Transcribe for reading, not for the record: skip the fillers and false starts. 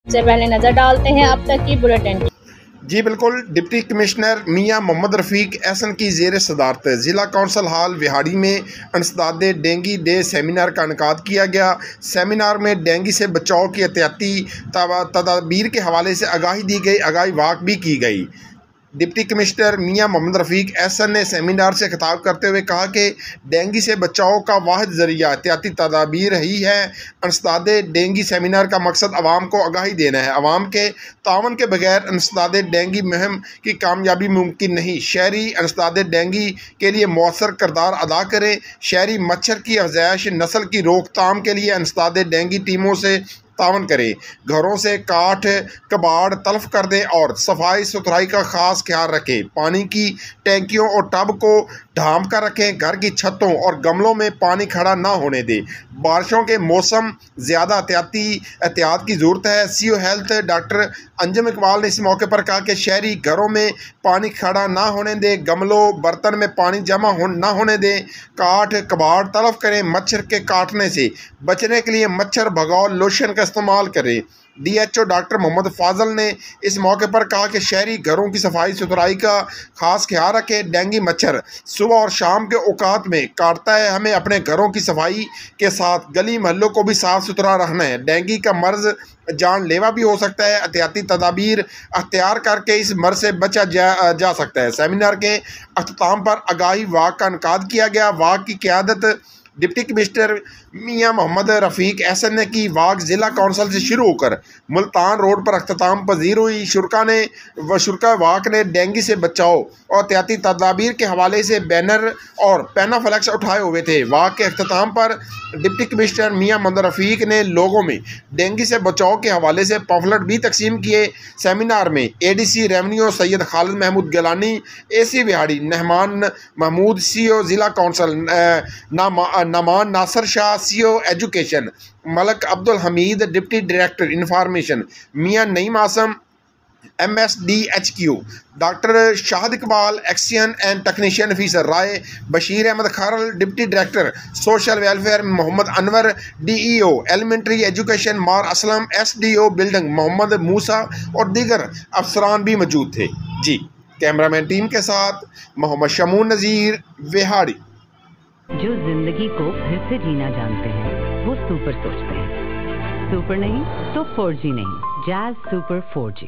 से पहले नजर डालते हैं अब तक की बुलेटिन। जी बिल्कुल, डिप्टी कमिश्नर मियां मोहम्मद रफ़ीक एहसन की ज़ेर सदारत ज़िला कौंसल हाल विहाड़ी में इंसदाद डेंगी डे सेमिनार का इनेकाद किया गया। सेमिनार में डेंगी से बचाव की एहतियाती तदाबीर के हवाले से आगाही दी गई, आगाही वाक भी की गई। डिप्टी कमिश्नर मियां मोहम्मद रफ़ीक एहसन ने सेमिनार से खिताब करते हुए कहा कि डेंगी से बचाव का वाहिद ज़रिया एहतियाती तदाबीर ही है। इंसदाद डेंगी सेमिनार का मकसद आवाम को आगाही देना है। आवाम के तावन के बगैर इंसदाद डेंगी मुहिम की कामयाबी मुमकिन नहीं। शहरी इंसदाद डेंगी के लिए मौसर किरदार अदा करें। शहरी मच्छर की अफज़ाइश नस्ल की रोकथाम के लिए इंसदाद डेंगी टीमों से तावन करें। घरों से काठ कबाड़ तलफ कर दें और सफाई सुथराई का ख़ास ख्याल रखें। पानी की टैंकियों और टब को ढांप कर रखें। घर की छतों और गमलों में पानी खड़ा ना होने दें। बारिशों के मौसम ज़्यादा एहतियात की ज़रूरत है। CO health doctor Anjum Iqbal ने इस मौके पर कहा कि शहरी घरों में पानी खड़ा ना होने दें। गमलों बर्तन में पानी जमा ना होने दें। काठ कबाड़ तलफ करें। मच्छर के काटने से बचने के लिए मच्छर भगाओ लोशन का इस्तेमाल करें। DHO डॉक्टर मोहम्मद फाजल ने इस मौके पर कहा कि शहरी घरों की सफाई सुथराई का खास ख्याल रखें। डेंगू मच्छर सुबह और शाम के औकात में काटता है। हमें अपने घरों की सफाई के साथ गली महलों को भी साफ़ सुथरा रखना है। डेंगू का मर्ज जानलेवा भी हो सकता है। एहतियाती तदाबीर अख्तियार करके इस मर्ज से बचा जा सकता है। सेमिनार के अख्ताम पर आगाही वाक का इनेकाद किया गया। वाक की क़यादत डिप्टी कमिश्नर मियां मोहम्मद रफ़ीक एहसन ने की। वाक ज़िला कौंसल से शुरू होकर मुल्तान रोड पर अख्ताम पजीर हुई। शुरा वाक ने डेंगू से बचाव और एहतियाती तदाबीर के हवाले से बैनर और पैनाफ्लेक्स उठाए हुए थे। वाक के अख्ताम पर डिप्टी कमिश्नर मियां मोहम्मद रफ़ीक ने लोगों में डेंगू से बचाव के हवाले से पॉम्फलेट भी तकसीम किए। सेमिनार में ADC revenue Syed Khalid Mahmood Gilani, AC Vehari Nahman Mahmood, CO ज़िला council Noman Nasir Shah, CO education Malik Abdul Hameed, deputy director information Mian Naeem Asim, MSDHQ doctor Shahid Iqbal, action and technician officer Rai, Bashir Ahmed Kharal, deputy director social welfare Mohammad Anwar, DEO elementary education मार असलम, SDO बिल्डिंग मोहम्मद मूसा और दीगर अफसरान भी मौजूद थे। जी, कैमरामैन टीम के साथ मोहम्मद शमून नज़ीर, विहाड़ी। जो जिंदगी को फिर से जीना जानते हैं वो सुपर सोचते हैं। सुपर नहीं तो 4G नहीं, जैज़ सुपर 4G।